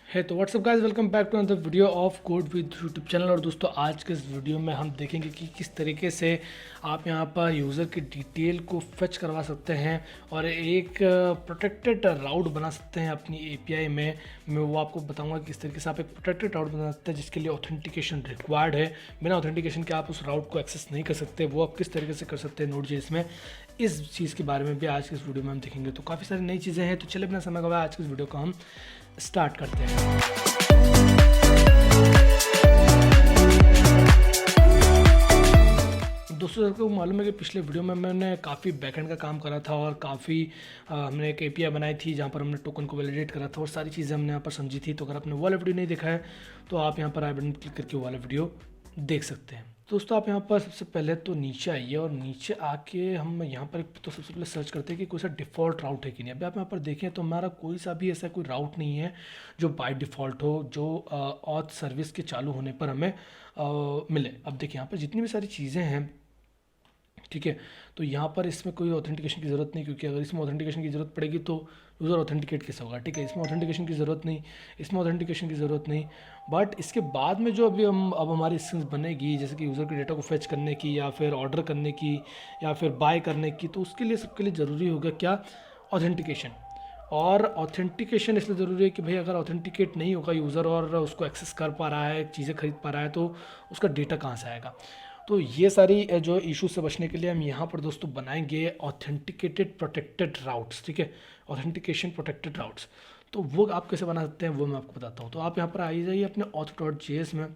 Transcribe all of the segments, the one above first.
है तो what's up guys, welcome back to another video of code with YouTube channel. और दोस्तों, आज के इस वीडियो में हम देखेंगे कि किस तरीके से आप यहां पर यूज़र की डिटेल को फेच करवा सकते हैं और एक प्रोटेक्टेड राउट बना सकते हैं अपनी एपीआई में। मैं वो आपको बताऊंगा कि किस तरीके से आप एक प्रोटेक्टेड राउट बना सकते हैं जिसके लिए ऑथेंटिकेशन रिक्वायर्ड है। बिना ऑथेंटिकेशन के आप उस राउट को एक्सेस नहीं कर सकते। वो आप किस तरीके से कर सकते हैं नोड.जेएस में, इस चीज़ के बारे में भी आज के इस वीडियो में हम देखेंगे। तो काफ़ी सारी नई चीज़ें हैं, तो चलिए बिना समय गवाए आज के इस वीडियो को हम स्टार्ट करते हैं। दोस्तों, को मालूम है कि पिछले वीडियो में मैंने काफ़ी बैकएंड का काम करा था और काफ़ी हमने एक एपीआई बनाई थी जहाँ पर हमने टोकन को वैलिडेट करा था और सारी चीज़ें हमने यहाँ पर समझी थी। तो अगर आपने वो वाला वीडियो नहीं देखा है तो आप यहाँ पर आई बटन क्लिक करके वो वाला वीडियो देख सकते हैं। दोस्तों, आप यहाँ पर सबसे पहले तो नीचे आइए और नीचे आके हम यहाँ पर तो सबसे पहले सर्च करते हैं कि कोई सा डिफ़ॉल्ट राउट है कि नहीं। अभी आप यहाँ पर देखें तो हमारा कोई सा भी ऐसा कोई राउट नहीं है जो बाय डिफ़ॉल्ट हो, जो ऑथ सर्विस के चालू होने पर हमें मिले। अब देखिए यहाँ पर जितनी भी सारी चीज़ें हैं, ठीक है, तो यहाँ पर इसमें कोई ऑथेंटिकेशन की ज़रूरत नहीं, क्योंकि अगर इसमें ऑथेंटिकेशन की ज़रूरत पड़ेगी तो यूज़र ऑथेंटिकेट कैसे होगा। ठीक है, इसमें ऑथेंटिकेशन की ज़रूरत नहीं, इसमें ऑथेंटिकेशन की ज़रूरत नहीं। बट इसके बाद में जो अभी अब हमारी स्किल्स बनेगी, जैसे कि यूज़र के डेटा को फेच करने की या फिर ऑर्डर करने की या फिर बाय करने की, तो उसके लिए सबके लिए ज़रूरी होगा क्या, ऑथेंटिकेशन। और ऑथेंटिकेशन इसलिए ज़रूरी है कि भाई अगर ऑथेंटिकेट नहीं होगा यूज़र और उसको एक्सेस कर पा रहा है, चीज़ें खरीद पा रहा है, तो उसका डेटा कहाँ से आएगा। तो ये सारी जो इशू से बचने के लिए हम यहाँ पर दोस्तों बनाएंगे ऑथेंटिकेटेड प्रोटेक्टेड राउट्स। ठीक है, ऑथेंटिकेशन प्रोटेक्टेड राउट्स। तो वो आप कैसे बना सकते हैं वो मैं आपको बताता हूँ। तो आप यहाँ पर आ जाइए अपने auth.js में,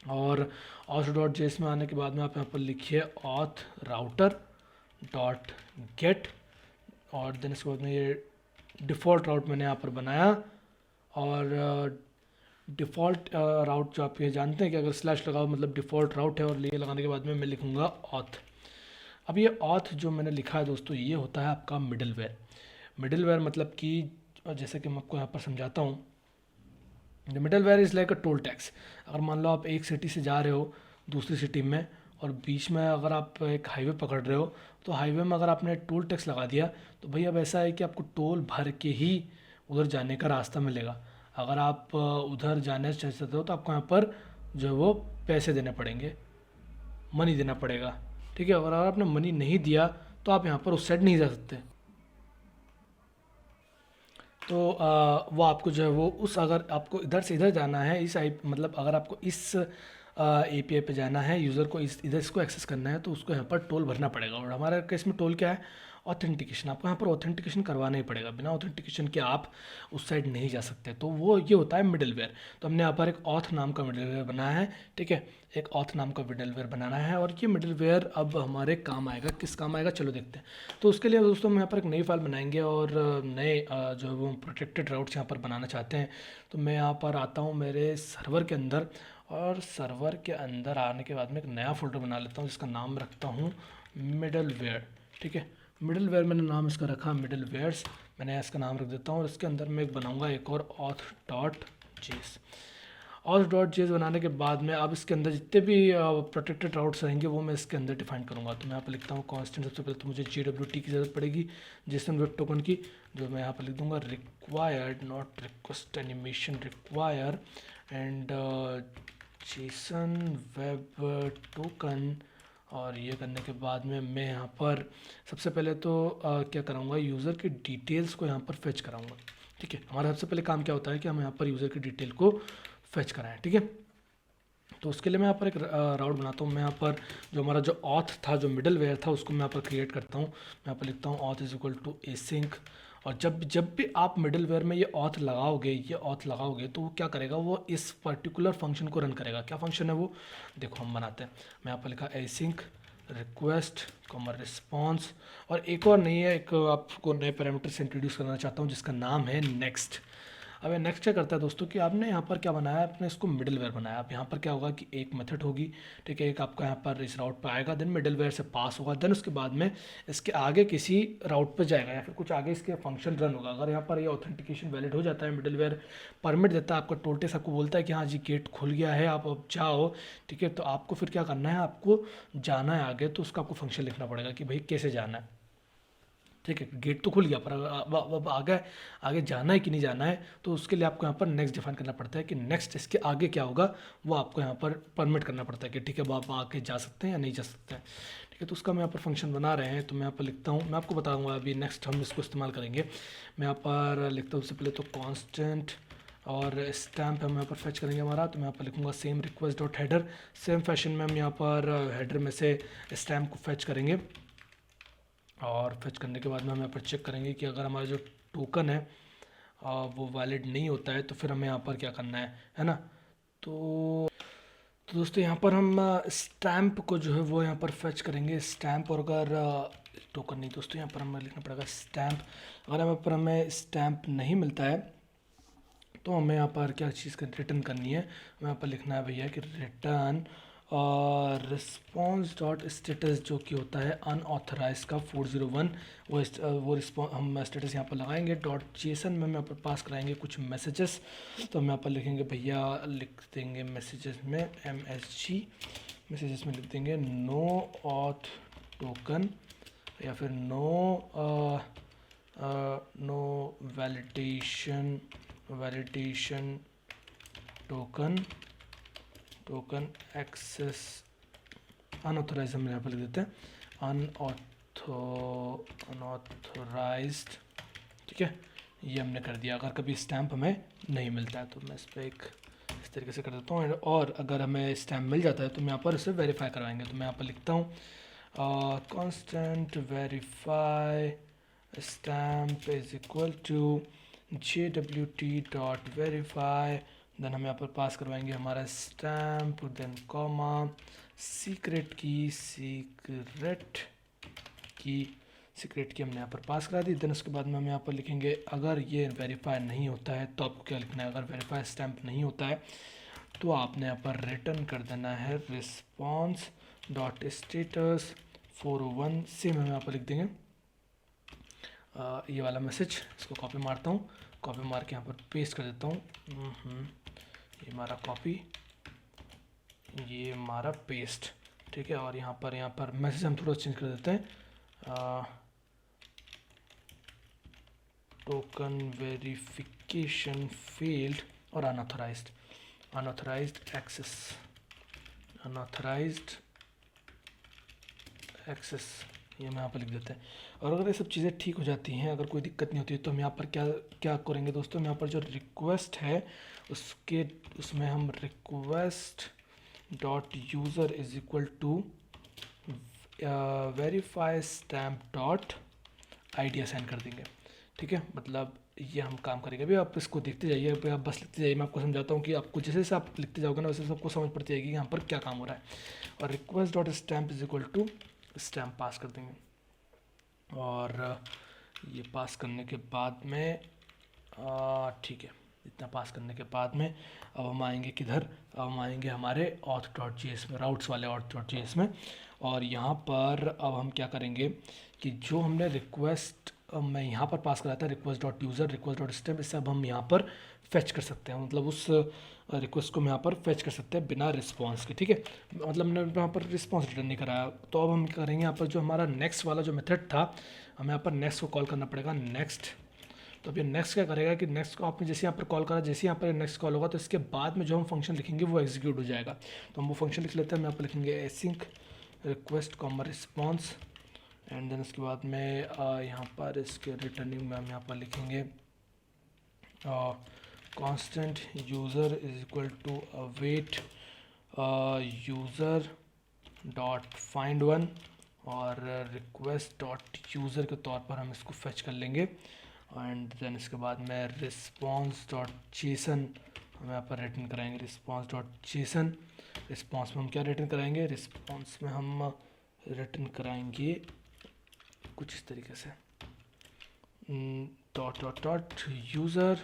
और auth.js में आने के बाद में आप यहाँ पर लिखिए auth router डॉट गेट, और देन इसके बाद में ये डिफ़ॉल्ट राउट मैंने यहाँ पर बनाया। और डिफ़ॉल्ट राउट जो आप ये जानते हैं कि अगर स्लैश लगाओ मतलब डिफ़ॉल्ट राउट है, और ये लगाने के बाद में मैं लिखूँगा ऑथ। अब ये ऑथ जो मैंने लिखा है दोस्तों, ये होता है आपका मिडलवेयर। मिडलवेयर मतलब कि जैसे कि मैं आपको यहाँ पर समझाता हूँ, the middleware is like a toll tax. अगर मान लो आप एक सिटी से जा रहे हो दूसरी सिटी में, और बीच में अगर आप एक हाईवे पकड़ रहे हो, तो हाईवे में अगर आपने टोल टैक्स लगा दिया तो भाई अब ऐसा है कि आपको टोल भर के ही उधर जाने का रास्ता मिलेगा। अगर आप उधर जाने से चाहते हो तो आपको यहाँ पर जो है वो पैसे देने पड़ेंगे, मनी देना पड़ेगा। ठीक है, और अगर आपने मनी नहीं दिया तो आप यहाँ पर उस साइड नहीं जा सकते। तो वो आपको जो है वो उस, अगर आपको इधर से इधर जाना है, इस आई मतलब अगर आपको इस एपीआई पे जाना है, यूज़र को इस इधर इसको एक्सेस करना है, तो उसको यहाँ पर टोल भरना पड़ेगा। और हमारे केस में टोल क्या है, ऑथेंटिकेशन। आपको यहाँ पर ऑथेंटिकेशन करवाना ही पड़ेगा, बिना ऑथेंटिकेशन के आप उस साइड नहीं जा सकते। तो वो ये होता है मिडलवेयर। तो हमने यहाँ पर एक ऑथ नाम का मिडलवेयर बनाया है। ठीक है, एक ऑथ नाम का मिडलवेयर बनाना है, और ये मिडलवेयर अब हमारे काम आएगा। किस काम आएगा चलो देखते हैं। तो उसके लिए दोस्तों हम यहाँ पर एक नई फाइल बनाएंगे और नए जो वो प्रोटेक्टेड राउट्स यहाँ पर बनाना चाहते हैं। तो मैं यहाँ पर आता हूँ मेरे सर्वर के अंदर, और सर्वर के अंदर आने के बाद में एक नया फोल्डर बना लेता हूँ जिसका नाम रखता हूँ मिडलवेयर। ठीक है, मिडलवेयर मैंने नाम इसका रखा मिडलवेयर्स, मैंने इसका नाम रख देता हूँ। और इसके अंदर मैं एक बनाऊँगा एक और auth.js। auth.js बनाने के बाद में अब इसके अंदर जितने भी प्रोटेक्टेड राउट्स रहेंगे वो मैं इसके अंदर डिफाइन करूँगा। तो मैं यहाँ पर लिखता हूँ कॉन्स्टेंट। सबसे पहले तो मुझे JWT की ज़रूरत पड़ेगी, जेसन वेब टोकन की, जो मैं यहाँ पर लिख दूँगा required, not request animation, require and Jason web token. और ये करने के बाद में मैं यहाँ पर सबसे पहले तो क्या कराऊँगा, यूज़र की डिटेल्स को यहाँ पर फेच कराऊँगा। ठीक है, हमारा सबसे पहले काम क्या होता है कि हम यहाँ पर यूज़र की डिटेल को फेच कराएं। ठीक है, तो उसके लिए मैं यहाँ पर एक राउट बनाता हूँ। मैं यहाँ पर जो हमारा जो ऑथ था, जो मिडल वेयर था, उसको मैं यहाँ पर क्रिएट करता हूँ। मैं यहाँ पर लिखता हूँ auth is equal to async. और जब जब भी आप मिडल वेयर में ये ऑथ लगाओगे, तो वो क्या करेगा, वो इस पर्टिकुलर फंक्शन को रन करेगा। क्या फंक्शन है वो, देखो हम बनाते हैं। मैं यहाँ पर लिखा एसिंक रिक्वेस्ट कॉमर रिस्पॉन्स, और एक और नहीं है, एक आपको नए पैरामीटर से इंट्रोड्यूस करना चाहता हूँ जिसका नाम है नेक्स्ट। अब ये नेक्स्ट क्या करता है दोस्तों कि आपने यहाँ पर क्या बनाया, आपने इसको मिडलवेयर बनाया। अब यहाँ पर क्या होगा कि एक मेथड होगी, ठीक है, एक आपका यहाँ पर इस राउट पर आएगा, देन मिडलवेयर से पास होगा, देन उसके बाद में इसके आगे किसी राउट पर जाएगा या फिर कुछ आगे इसके फंक्शन रन होगा। अगर यहाँ पर ये ऑथेंटिकेशन वैलिड हो जाता है, मिडलवेयर परमिट देता है, आपका टोल टैक्स आपको बोलता है कि हाँ जी गेट खुल गया है, आप अब जाओ। ठीक है, तो आपको फिर क्या करना है, आपको जाना है आगे, तो उसका आपको फंक्शन लिखना पड़ेगा कि भाई कैसे जाना है। ठीक है, गेट तो खुल गया, पर अब आगे आगे जाना है कि नहीं जाना है, तो उसके लिए आपको यहाँ पर नेक्स्ट डिफाइन करना पड़ता है कि नेक्स्ट इसके आगे क्या होगा, वो आपको यहाँ पर परमिट करना पड़ता है कि ठीक है, वो आप आगे जा सकते हैं या नहीं जा सकते हैं। ठीक है, तो उसका मैं यहाँ पर फंक्शन बना रहे हैं, तो मैं यहाँ पर लिखता हूँ, मैं आपको बताऊँगा अभी नेक्स्ट हम इसको इस्तेमाल करेंगे। मैं यहाँ पर लिखता हूँ सबसे पहले तो कॉन्स्टेंट और स्टैम्प हम यहाँ पर फैच करेंगे हमारा, तो मैं यहाँ पर लिखूँगा same request dot header. Same fashion में हम यहाँ पर हेडर में से स्टैम्प को फैच करेंगे, और फैच करने के बाद में हम यहाँ पर चेक करेंगे कि अगर हमारा जो टोकन है वो वैलिड नहीं होता है, तो फिर हमें यहाँ पर क्या करना है ना। तो दोस्तों यहाँ पर हम स्टैम्प को जो है वो यहाँ पर फैच करेंगे, स्टैम्प, और अगर टोकन नहीं दोस्तों, यहाँ पर हमें लिखना पड़ेगा स्टैम्प। अगर यहाँ पर हमें स्टैम्प नहीं मिलता है तो हमें यहाँ पर क्या चीज़ रिटर्न करनी है, हमें यहाँ पर लिखना है भैया कि रिटर्न और रिस्पॉन्स डॉट स्टेटस, जो कि होता है अनऑथराइज का 401, वो रिस्पॉन्स हम स्टेटस यहाँ पर लगाएंगे। डॉट जेसन में हम यहाँ पर पास कराएंगे कुछ मैसेजेस, तो हम यहाँ पर लिखेंगे भैया, लिख देंगे मैसेजेस में MSG, मैसेजेस में लिख देंगे नो ऑथ टोकन, या फिर no validation token access unauthorize, हम यहाँ पर लिख देते हैं अनऑथराइज्ड। ठीक है, ये हमने कर दिया। अगर कभी स्टैम्प हमें नहीं मिलता है तो मैं इस पर एक इस तरीके से कर देता हूँ, और अगर हमें स्टैम्प मिल जाता है तो मैं यहाँ पर उसे वेरीफाई करवाएंगे। तो मैं यहाँ पर लिखता हूँ constant verify stamp is equal to jwt.verify, then हम यहाँ पर पास करवाएंगे हमारा स्टैम्प, देन कॉमा सीक्रेट की हमने यहाँ पर पास करा दी। देन उसके बाद में हम यहाँ पर लिखेंगे अगर ये वेरीफाई नहीं होता है तो आपको क्या लिखना है, अगर वेरीफाई स्टैम्प नहीं होता है तो आपने यहाँ पर रिटर्न कर देना है रिस्पॉन्स डॉट स्टेटस 401। सेम हम यहाँ पर लिख देंगे ये वाला मैसेज। इसको कॉपी मारता हूँ, कॉपी मार के यहाँ पर पेस्ट कर देता हूँ। ये हमारा कॉपी, ये हमारा पेस्ट। ठीक है, और यहाँ पर मैसेज हम थोड़ा चेंज कर देते हैं, टोकन वेरिफिकेशन फेल्ड और अनऑथराइज्ड एक्सेस, ये हम यहाँ पर लिख देते हैं। और अगर ये सब चीज़ें ठीक हो जाती हैं, अगर कोई दिक्कत नहीं होती है, तो हम यहाँ पर क्या करेंगे दोस्तों, हम यहाँ पर जो रिक्वेस्ट है उसमें हम request dot user is equal to verify stamp dot ID assign कर देंगे। ठीक है, मतलब ये हम काम करेंगे। अभी आप इसको देखते जाइए, अभी आप बस लिखते जाइए, मैं आपको समझाता हूँ कि आपको जैसे जैसे आप लिखते जाओगे ना, वैसे सबको समझ पड़ती जाएगी कि यहाँ पर क्या काम हो रहा है। और request dot stamp is equal to stamp pass कर देंगे, और ये पास करने के बाद में ठीक है, इतना पास करने के बाद में अब हम आएंगे किधर, अब हम आएंगे हमारे auth.js में, राउट्स वाले auth.js में। और यहाँ पर अब हम क्या करेंगे कि जो हमने रिक्वेस्ट मैं यहाँ पर पास कराया था, request dot user, request dot stamp, इससे अब हम यहाँ पर फैच कर सकते हैं, मतलब उस रिक्वेस्ट को हम यहाँ पर फैच कर सकते हैं बिना रिस्पॉन्स के। ठीक है, मतलब हमने यहाँ पर रिस्पॉन्स रिटर्न नहीं कराया। तो अब हम क्या करेंगे, यहाँ पर जो हमारा नेक्स्ट वाला जो मेथड था, हमें यहाँ पर नेक्स्ट को कॉल करना पड़ेगा, नेक्स्ट। तो अब ये नेक्स्ट क्या करेगा कि नेक्स्ट को आपने जैसे यहाँ पर कॉल करा, जैसे यहाँ पर नेक्स्ट कॉल होगा तो इसके बाद में जो हम फंक्शन लिखेंगे वो एग्जीक्यूट हो जाएगा। तो हम वो फंक्शन लिख लेते हैं, हम यहाँ पर लिखेंगे async request comma response, and then उसके बाद में यहाँ पर इसके रिटर्निंग में हम यहाँ पर लिखेंगे constant user is equal to await user dot find one, और रिक्वेस्ट डॉट यूज़र के तौर पर हम इसको फेच कर लेंगे। एंड देन इसके बाद में रिस्पॉन्स डॉट जेसन हम यहाँ पर रिटर्न कराएंगे, रिस्पॉन्स डॉट जेसन। रिस्पॉन्स में हम क्या रिटर्न कराएंगे, रिस्पॉन्स में हम रिटर्न कराएंगे कुछ इस तरीके से, dot dot dot user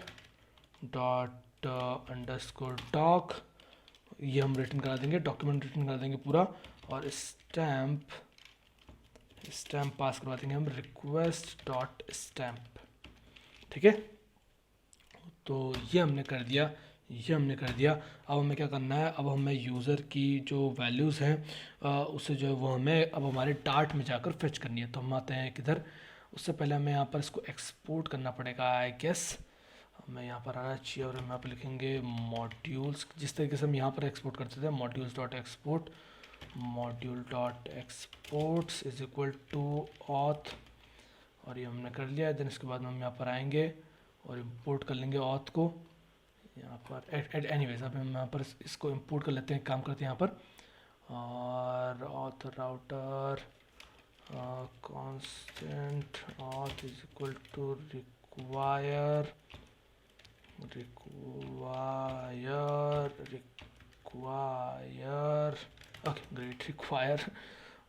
dot underscore doc, ये हम रिटर्न करा देंगे, डॉक्यूमेंट रिटर्न करा देंगे पूरा। और स्टैम्प पास करवा देंगे हम रिक्वेस्ट डॉट स्टैम्प। ठीक है, तो ये हमने कर दिया। अब हमें क्या करना है, अब हमें यूज़र की जो वैल्यूज़ हैं उसे जो है वो हमें अब हमारे डार्ट में जाकर फेच करनी है। तो हम आते हैं किधर, उससे पहले हमें यहाँ पर इसको एक्सपोर्ट करना पड़ेगा आई गेस। हमें यहाँ पर आना चाहिए और हम यहाँ पर लिखेंगे मॉड्यूल्स, जिस तरीके से हम यहाँ पर एक्सपोर्ट करते थे, modules dot export, module dot exports is equal to auth, और ये हमने कर लिया है। देन इसके बाद हम यहाँ पर आएंगे और इम्पोर्ट कर लेंगे ऑथ को यहाँ पर। एनीवेज अब हम यहाँ पर इसको इम्पोर्ट कर लेते हैं, काम करते हैं यहाँ पर। और auth router constant auth is equal to require okay great, require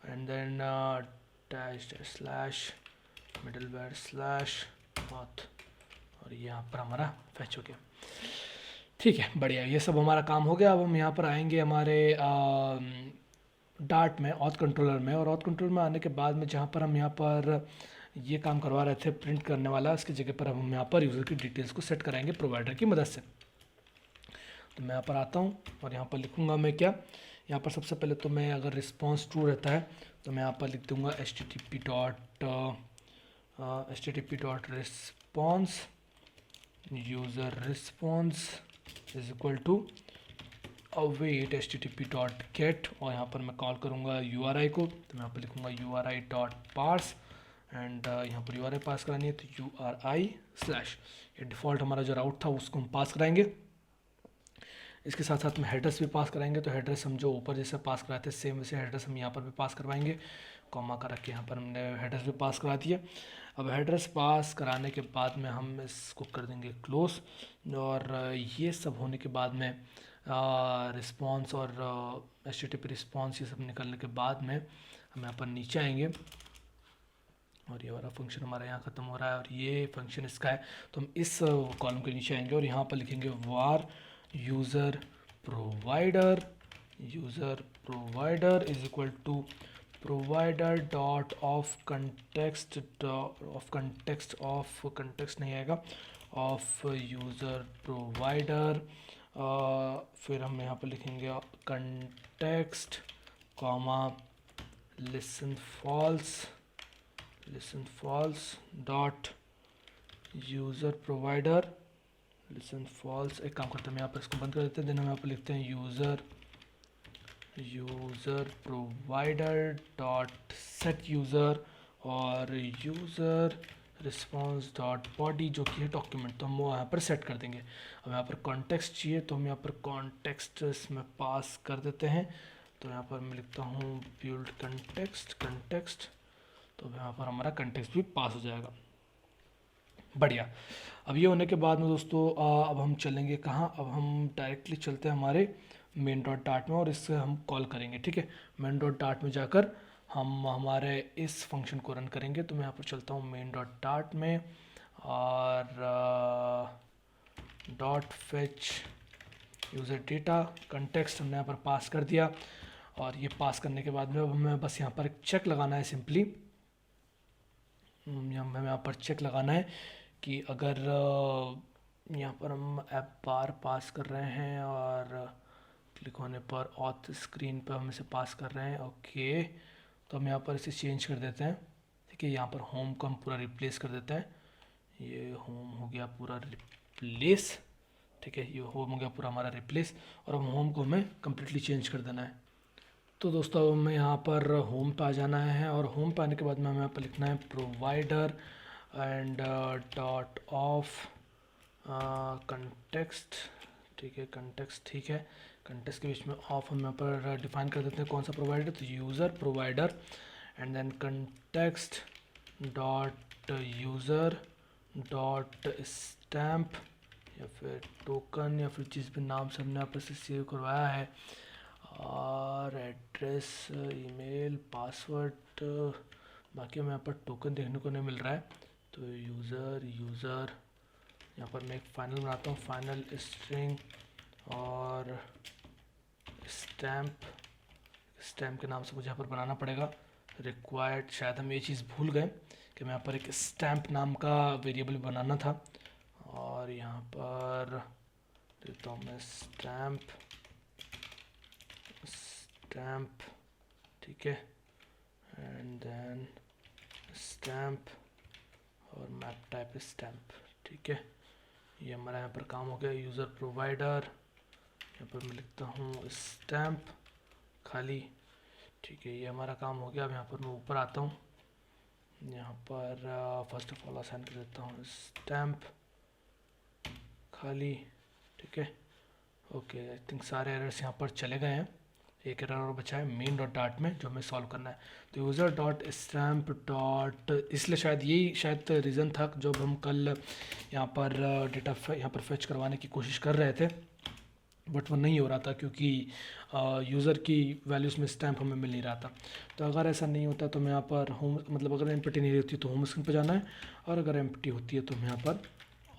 and then dash dash slash middleware slash auth, और ये यहाँ पर हमारा फैच हो गया। ठीक है, बढ़िया, ये सब हमारा काम हो गया। अब हम यहाँ पर आएंगे हमारे डार्ट में, ऑथ कंट्रोलर में, और ऑथ कंट्रोलर में आने के बाद में जहाँ पर हम यहाँ पर ये काम करवा रहे थे प्रिंट करने वाला, उसकी जगह पर हम यहाँ पर यूज़र की डिटेल्स को सेट कराएंगे प्रोवाइडर की मदद से। तो मैं यहाँ पर आता हूँ और यहाँ पर लिखूँगा मैं क्या, यहाँ पर सबसे पहले तो मैं अगर रिस्पॉन्स ट्रू रहता है तो मैं यहाँ पर लिख दूँगा http dot response user response is equal to await http dot get, और यहाँ पर मैं कॉल करूँगा URI को, तो मैं यहाँ पर लिखूँगा URI डॉट पार्स, एंड यहाँ पर URI पास करानी है तो URI स्लैश, ये डिफ़ॉल्ट हमारा जो राउट था उसको हम पास कराएंगे। इसके साथ साथ में हेडर्स भी पास कराएंगे, तो हेडर्स हम जो ऊपर जैसे पास कराते हैं सेम वैसे हेडर्स हम यहाँ पर भी पास करवाएंगे। कॉमा का रख के यहाँ पर हमने हेडर्स भी पास करा दिए। अब हेडर्स पास कराने के बाद में हम इसको कर देंगे क्लोज, और ये सब होने के बाद में रिस्पॉन्स और HTTP रिस्पॉन्स ये सब निकलने के बाद में हम यहाँ पर नीचे आएंगे और ये वाला फंक्शन हमारा यहाँ ख़त्म हो रहा है और ये फंक्शन इसका है। तो हम इस कॉलम के नीचे आएंगे और यहाँ पर लिखेंगे var user provider is equal to provider dot of context नहीं आएगा, ऑफ यूज़र प्रोवाइडर, फिर हम यहाँ पर लिखेंगे context comma listen false dot user provider listen false. एक काम करते हैं, हम यहाँ पर इसको बंद कर देते हैं। देन हम यहाँ पर लिखते हैं user provider dot set user और यूज़र रिस्पॉन्स डॉट बॉडी, जो कि है डॉक्यूमेंट, तो हम वो यहाँ पर सेट कर देंगे। अब यहाँ पर कॉन्टेक्स्ट चाहिए तो हम यहाँ पर कॉन्टेक्स्ट इसमें पास कर देते हैं। तो यहाँ पर मैं लिखता हूँ बिल्ड कंटेक्स्ट, तो यहाँ पर हमारा कंटेक्स्ट भी पास हो जाएगा। बढ़िया। अब ये होने के बाद में दोस्तों अब हम चलेंगे कहाँ, अब हम डायरेक्टली चलते हैं हमारे मेन डॉट डार्ट में और इससे हम कॉल करेंगे। ठीक है, मेन डॉट डार्ट में जाकर हम हमारे इस फंक्शन को रन करेंगे। तो मैं यहाँ पर चलता हूँ मेन डॉट डार्ट में और dot fetch user data context हमने यहाँ पर पास कर दिया। और ये पास करने के बाद में अब हमें बस यहाँ पर एक चेक लगाना है, सिंपली हमें यहाँ पर चेक लगाना है कि अगर यहाँ पर हम ऐप बार पास कर रहे हैं और क्लिक होने पर ऑथ स्क्रीन पर हम इसे पास कर रहे हैं। ओके, तो हम यहाँ पर इसे चेंज कर देते हैं। ठीक है, यहाँ पर होम को हम पूरा रिप्लेस कर देते हैं। ये होम हो गया पूरा रिप्लेस। ठीक है, ये होम हो गया पूरा हमारा रिप्लेस और अब होम को हमें कम्प्लीटली चेंज कर देना है। तो दोस्तों हमें यहाँ पर होम पे आ जाना है और होम पे आने के बाद में हमें यहाँ पर लिखना है provider and dot of context. ठीक है, कंटेक्स्ट, ठीक है, कंटेक्स्ट के बीच में ऑफ हम यहाँ पर डिफाइन कर देते हैं कौन सा प्रोवाइडर, तो user provider and then context dot user dot stamp या फिर टोकन या फिर जिस भी नाम से हमने यहाँ पर से सेव करवाया है, और एड्रेस, ईमेल, पासवर्ड, बाकी हमें यहाँ पर टोकन देखने को नहीं मिल रहा है। तो यूज़र यहाँ पर मैं एक फाइनल बनाता हूँ, फाइनल स्ट्रिंग और स्टैम्प के नाम से मुझे यहाँ पर बनाना पड़ेगा रिक्वायर्ड। शायद हम ये चीज़ भूल गए कि मैं यहाँ पर एक स्टैम्प नाम का वेरिएबल बनाना था, और यहाँ पर देता हूँ मैं स्टैम्प। ठीक है, एंड देन स्टैम्प और मैप टाइप स्टैम्प। ठीक है, ये हमारा यहाँ पर काम हो गया। यूज़र प्रोवाइडर, यहाँ पर मैं लिखता हूँ स्टैम्प खाली। ठीक है, ये हमारा काम हो गया। अब यहाँ पर मैं ऊपर आता हूँ, यहाँ पर फर्स्ट ऑफ ऑल असाइन कर देता हूँ स्टैम्प खाली। ठीक है, ओके, आई थिंक सारे एरर्स यहाँ पर चले गए हैं। एक एरर और बचा है मेन डॉट डार्ट में, जो हमें सॉल्व करना है। तो यूज़र डॉट स्टैम्प डॉट, इसलिए शायद यही शायद रीज़न था जब हम कल यहाँ पर डेटा यहाँ पर फेच करवाने की कोशिश कर रहे थे, बट वो नहीं हो रहा था क्योंकि यूज़र की वैल्यूज़ में स्टैम्प हमें मिल नहीं रहा था। तो अगर ऐसा नहीं होता तो मैं यहाँ पर होम, मतलब अगर एम्प्टी नहीं होती तो होम स्क्रीन पर जाना है, और अगर एम्प्टी होती है तो मैं यहाँ पर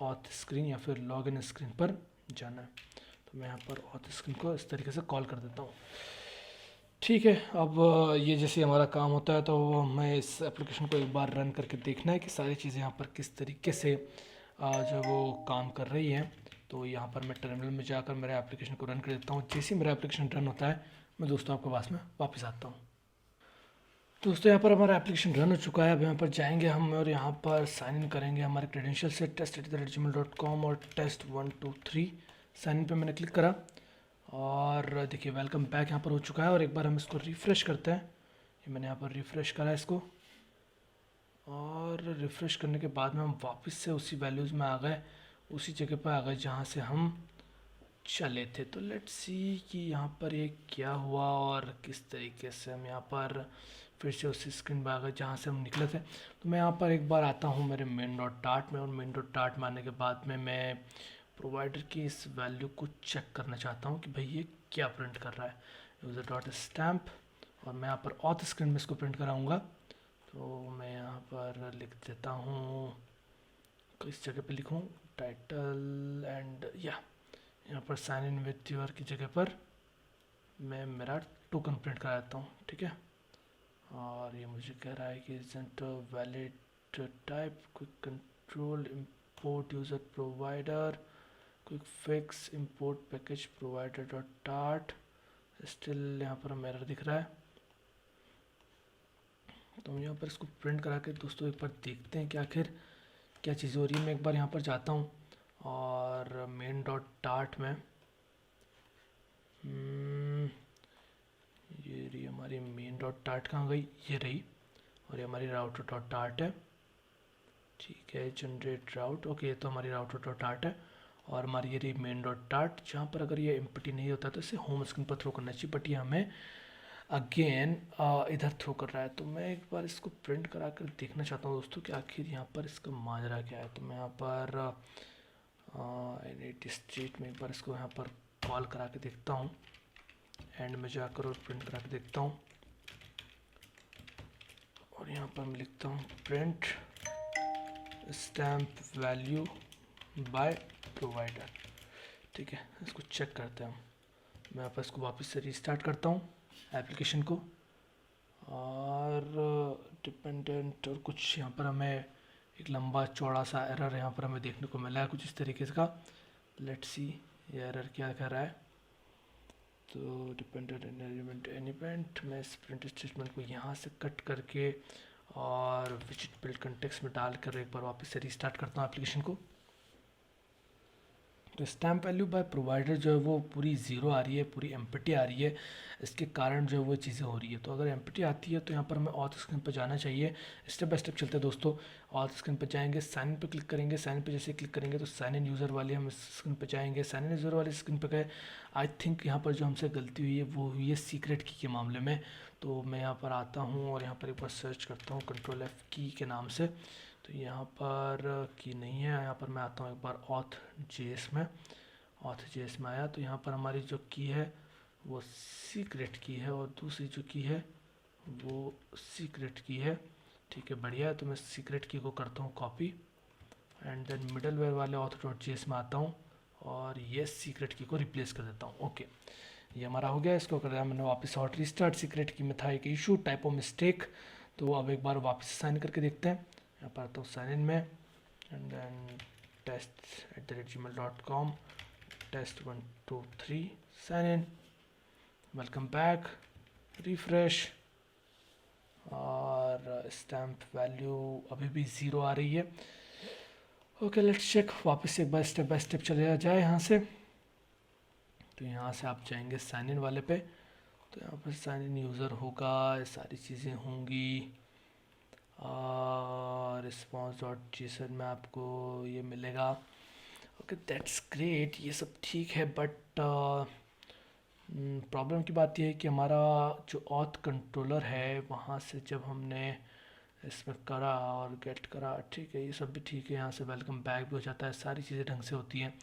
ऑथ स्क्रीन या फिर लॉगिन स्क्रीन पर जाना है। तो मैं यहाँ पर ऑथ स्क्रीन को इस तरीके से कॉल कर देता हूँ। ठीक है, अब ये जैसे हमारा काम होता है तो हमें इस एप्लीकेशन को एक बार रन करके देखना है कि सारी चीज़ें यहाँ पर किस तरीके से जो वो काम कर रही हैं। तो यहाँ पर मैं टर्मिनल में जाकर मेरे एप्लीकेशन को रन कर देता हूँ। जैसे ही मेरा एप्लीकेशन रन होता है मैं दोस्तों आपके पास में वापस आता हूँ। दोस्तों यहाँ पर हमारा एप्लीकेशन रन हो चुका है। अब यहाँ पर जाएंगे हम और यहाँ पर साइन इन करेंगे हमारे क्रेडेंशियल से test@gmail.com और test123 साइन इन पे मैंने क्लिक करा और देखिए वेलकम बैक यहाँ पर हो चुका है। और एक बार हम इसको रिफ़्रेश करते हैं। ये मैंने यहाँ पर रिफ़्रेश करा इसको, और रिफ़्रेश करने के बाद में हम वापस से उसी वैल्यूज़ में आ गए, उसी जगह पर आ गए जहाँ से हम चले थे। तो लेट्स सी कि यहाँ पर ये क्या हुआ और किस तरीके से हम यहाँ पर फिर से उसी स्क्रीन पर आ गए जहाँ से हम निकले थे। तो मैं यहाँ पर एक बार आता हूँ मेरे मेन डॉट डार्ट में, और मेन डॉट डार्ट में आने के बाद में मैं प्रोवाइडर की इस वैल्यू को चेक करना चाहता हूँ कि भाई ये क्या प्रिंट कर रहा है। यूज़र डॉट स्टैम्प, और मैं यहाँ पर ऑथ स्क्रीन में इसको प्रिंट कराऊँगा। तो मैं यहाँ पर लिख देता हूँ, किस जगह पे लिखूँ, टाइटल एंड या यहाँ पर साइन इन विथ यूर की जगह पर मैं मेरा टोकन प्रिंट करा देता हूँ। ठीक है, और ये मुझे कह रहा है कि isn't valid type, quick control, import user provider, quick fix, import package provider dot dart. Still यहाँ पर हमें एरर दिख रहा है। तो हम यहाँ पर इसको प्रिंट करा के दोस्तों एक बार देखते हैं कि आखिर क्या चीज़ हो रही है। मैं एक बार यहाँ पर जाता हूँ और मेन डॉट डार्ट में ये रही हमारी मेन डॉट डार्ट, कहाँ गई, ये रही, और ये हमारी राउटर डॉट डार्ट है। ठीक है, जनरेट राउट, ओके, तो हमारी राउटर डॉट डार्ट है, और हमारी ये रही मेन डॉट डार्ट, जहाँ पर अगर ये एम्प्टी नहीं होता तो इसे होम स्क्रीन पर थ्रो करना चाहिए, बट ये हमें अगेन इधर थ्रो कर रहा है। तो मैं एक बार इसको प्रिंट करा कर देखना चाहता हूँ दोस्तों कि आखिर यहाँ पर इसका माजरा क्या है। तो मैं यहाँ पर एनिटी स्ट्रीट में एक बार इसको यहाँ पर कॉल करा के देखता हूँ, एंड में जाकर और प्रिंट करा के देखता हूँ, और यहाँ पर मैं लिखता हूँ print stamp value by provider. ठीक है, इसको चेक करते हैं हम। मैं यहाँ पर इसको वापस से रीस्टार्ट करता हूँ एप्लीकेशन को, और डिपेंडेंट और कुछ यहाँ पर हमें एक लंबा चौड़ा सा एरर यहाँ पर हमें देखने को मिला है कुछ इस तरीके का। लेट्स सी ये एरर क्या कर रहा है। तो डिपेंडेंट एलिमेंट एनिमेंट, मैं इस प्रिंट स्टेटमेंट को यहाँ से कट करके और विजिट बिल्ड कंटेक्स्ट में डालकर एक बार वापस से रीस्टार्ट करता हूँ एप्लीकेशन को। तो स्टैम्प वैल्यू बाय प्रोवाइडर जो है वो पूरी ज़ीरो आ रही है, पूरी एम्प्टी आ रही है। इसके कारण जो है वो चीज़ें हो रही है। तो अगर एम्प्टी आती है तो यहाँ पर हमें ऑथ स्क्रीन पर जाना चाहिए। स्टेप बाय स्टेप चलते हैं दोस्तों। ऑथ स्क्रीन पर जाएंगे, साइन इन पर क्लिक करेंगे, साइन इन पर जैसे क्लिक करेंगे तो साइन इन यूज़र वाले हम स्क्रीन पर जाएंगे। साइन इन यूज़र वाली स्क्रीन पर गए, आई थिंक यहाँ पर जो हमसे गलती हुई है वो हुई है सीक्रेट की के मामले में। तो मैं यहाँ पर आता हूँ और यहाँ पर एक बार सर्च करता हूँ कंट्रोल एफ की के नाम से। तो यहाँ पर की नहीं है, यहाँ पर मैं आता हूँ एक बार ऑथ जेएस में। ऑथ जेएस में आया तो यहाँ पर हमारी जो की है वो सीक्रेट की है, और दूसरी जो की है वो सीक्रेट की है। ठीक है, बढ़िया है। तो मैं सीक्रेट की को करता हूँ कॉपी, एंड देन मिडलवेयर वाले ऑथ डॉट जेएस में आता हूँ और ये सीक्रेट की को रिप्लेस कर देता हूँ। ओके, ये हमारा हो गया। इसको कर दिया मैंने वापस, हॉट रीस्टार्ट। सीक्रेट की में था एक इशू, टाइपो मिस्टेक। तो अब एक बार वापस साइन करके देखते हैं। यहाँ पर आता हूँ साइन इन में, and then test@gmail.com, test123 sign in, welcome back, refresh, और स्टैम्प वैल्यू अभी भी 0 आ रही है। ओके लेट्स चेक, वापस से एक बार स्टेप बाय स्टेप चले जाए यहाँ से। तो यहाँ से आप जाएंगे साइन इन वाले पे, तो यहाँ पर साइन इन यूज़र होगा, ये सारी चीज़ें होंगी। रिस्पॉन्स डॉट जेसन में आपको ये मिलेगा। ओके दैट्स ग्रेट, ये सब ठीक है, बट प्रॉब्लम की बात यह है कि हमारा जो ऑथ कंट्रोलर है वहाँ से जब हमने इसमें करा और गेट करा, ठीक है ये सब भी ठीक है, यहाँ से वेलकम बैक भी हो जाता है, सारी चीज़ें ढंग से होती हैं।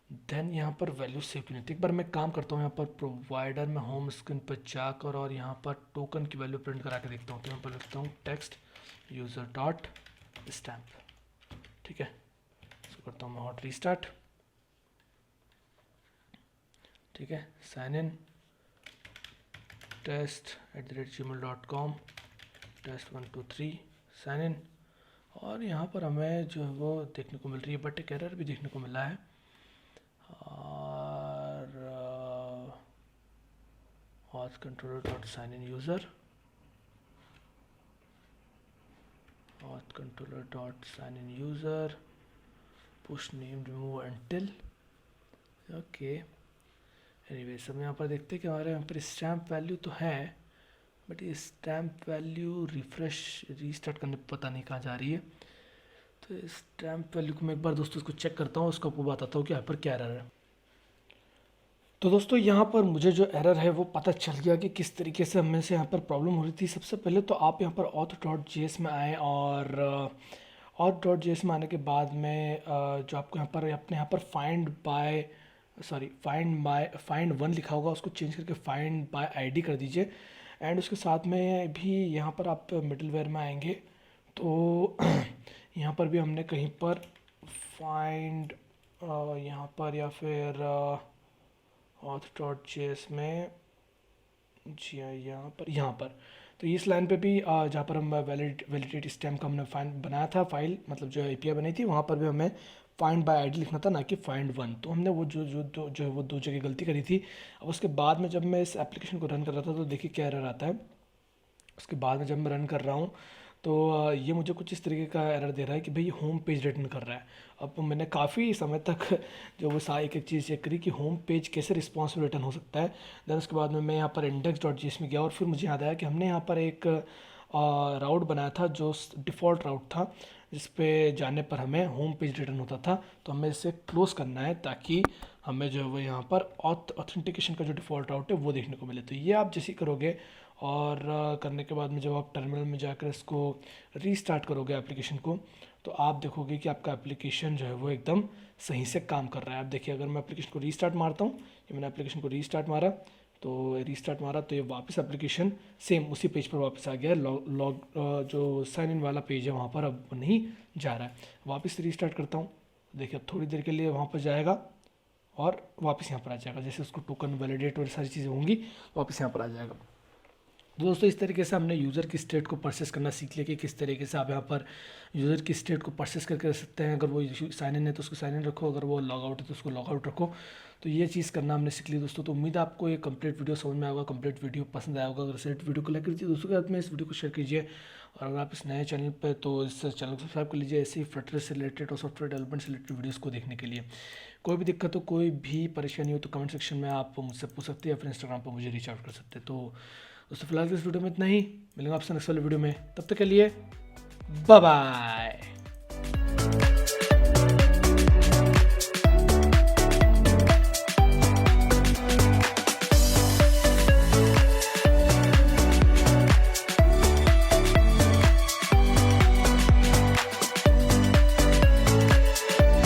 देन यहाँ पर वैल्यू सेव की नहीं थी। एक बार मैं काम करता हूँ, यहाँ पर प्रोवाइडर में होम स्क्रीन पर जाकर और यहाँ पर टोकन की वैल्यू प्रिंट करा के देखता हूँ। तो यहाँ पर लिखता हूँ टेक्स्ट यूज़र डॉट स्टैम्प, ठीक है। इसको करता हूँ मैं हॉट रीस्टार्ट, ठीक है। Sign in test@gmail.com test123 sign इन, और यहाँ पर हमें जो है वो देखने को मिल रही है, बट एक एरर भी देखने को मिला है। और auth controller dot sign in user, auth controller dot sign in user, push name remove until, okay. Anyway हम यहाँ पर देखते हैं कि हमारे यहाँ पर स्टैम्प वैल्यू तो है, बट ये स्टैम्प वैल्यू रिफ्रेश रीस्टार्ट करने पर पता नहीं कहाँ जा रही है। तो स्टैम्प वैल्यू को मैं एक बार दोस्तों इसको चेक करता हूँ, उसको आपको बताता हूँ कि यहाँ पर क्या एरर है। तो दोस्तों यहाँ पर मुझे जो एरर है वो पता चल गया कि किस तरीके से हमें से यहाँ पर प्रॉब्लम हो रही थी। सबसे पहले तो आप यहाँ पर auth.js में आए, और auth.js में आने के बाद में जो आपको यहाँ पर अपने यहाँ पर फाइंड वन लिखा होगा, उसको चेंज करके फाइंड बाय आईडी कर दीजिए। एंड उसके साथ में भी यहाँ पर आप मिडलवेयर में आएंगे तो यहाँ पर भी हमने कहीं पर फाइंड यहाँ पर या फिर auth.js में जी हाँ यहाँ पर तो इस लाइन पे भी जहाँ पर हम वैलिडेट स्टैम्प का हमने फाइंड बनाया था, फाइल मतलब जो एपीआई बनी थी, वहाँ पर भी हमें फाइंड बाय आईडी लिखना था, ना कि फाइंड वन। तो हमने वो जो है वो 2 जगह गलती करी थी। अब उसके बाद में जब मैं इस एप्लीकेशन को रन कर रहा था तो देखिए क्या एरर आता है। उसके बाद में जब मैं रन कर रहा हूँ तो ये मुझे कुछ इस तरीके का एरर दे रहा है कि भाई होम पेज रिटर्न कर रहा है। अब मैंने काफ़ी समय तक जो वो एक एक चीज़ चेक करी कि होम पेज कैसे रिस्पॉन्सिव रिटर्न हो सकता है। देन उसके बाद में मैं यहाँ पर index.js में गया, और फिर मुझे याद आया कि हमने यहाँ पर एक राउट बनाया था जो डिफ़ॉल्ट राउट था, जिस पे जाने पर हमें होम पेज रिटर्न होता था। तो हमें इसे क्लोज़ करना है ताकि हमें जो है वो यहाँ पर ऑथेंटिकेशन का जो डिफ़ॉल्ट राउट है वो देखने को मिले। तो ये आप जैसे करोगे, और करने के बाद में जब आप टर्मिनल में जाकर इसको रीस्टार्ट करोगे एप्लीकेशन को, तो आप देखोगे कि आपका एप्लीकेशन जो है वो एकदम सही से काम कर रहा है। आप देखिए अगर मैं एप्लीकेशन को रीस्टार्ट मारता हूँ, ये मैंने एप्लीकेशन को रीस्टार्ट मारा, तो ये वापस एप्लीकेशन सेम उसी पेज पर वापस आ गया है। जो साइन इन वाला पेज है वहाँ पर अब नहीं जा रहा है। वापस रीस्टार्ट करता हूँ, देखिए अब थोड़ी देर के लिए वहाँ पर जाएगा और वापस यहाँ पर आ जाएगा। जैसे उसको टोकन वैलिडेट और सारी चीज़ें होंगी, वापस यहाँ पर आ जाएगा। दोस्तों इस तरीके से हमने यूज़र की स्टेट को प्रोसेस करना सीख लिया कि किस तरीके से आप यहाँ पर यूज़र की स्टेट को प्रोसेस करके रख सकते हैं। अगर वो साइन इन है तो उसको साइन इन रखो, अगर वो लॉग आउट है तो उसको लॉग आउट रखो। तो ये चीज़ करना हमने सीख ली दोस्तों। तो उम्मीद है आपको ये कंप्लीट वीडियो समझ में आएगा, कंप्लीट वीडियो पसंद आया होगा। अगर सेलेक्ट वीडियो को लाइक कीजिए, दोस्तों के साथ में इस वीडियो को शेयर कीजिए, और अगर आप इस नए चैनल पर तो इस चैनल को सब्सक्राइब कर लीजिए ऐसे ही फ्लटर से रिलेटेड और सॉफ्टवेयर डेवलपमेंट से रिलेटेड वीडियोज़ को देखने के लिए। कोई भी दिक्कत हो, कोई भी परेशानी हो तो कमेंट सेक्शन में आप मुझसे पूछ सकते हैं या फिर इंस्टाग्राम पर मुझे रीच आउट कर सकते हैं। तो दोस्तों फिलहाल इस वीडियो में इतना ही, मिलेंगे आपसे नेक्स्ट वाले वीडियो में, तब तक के लिए बाय बाय।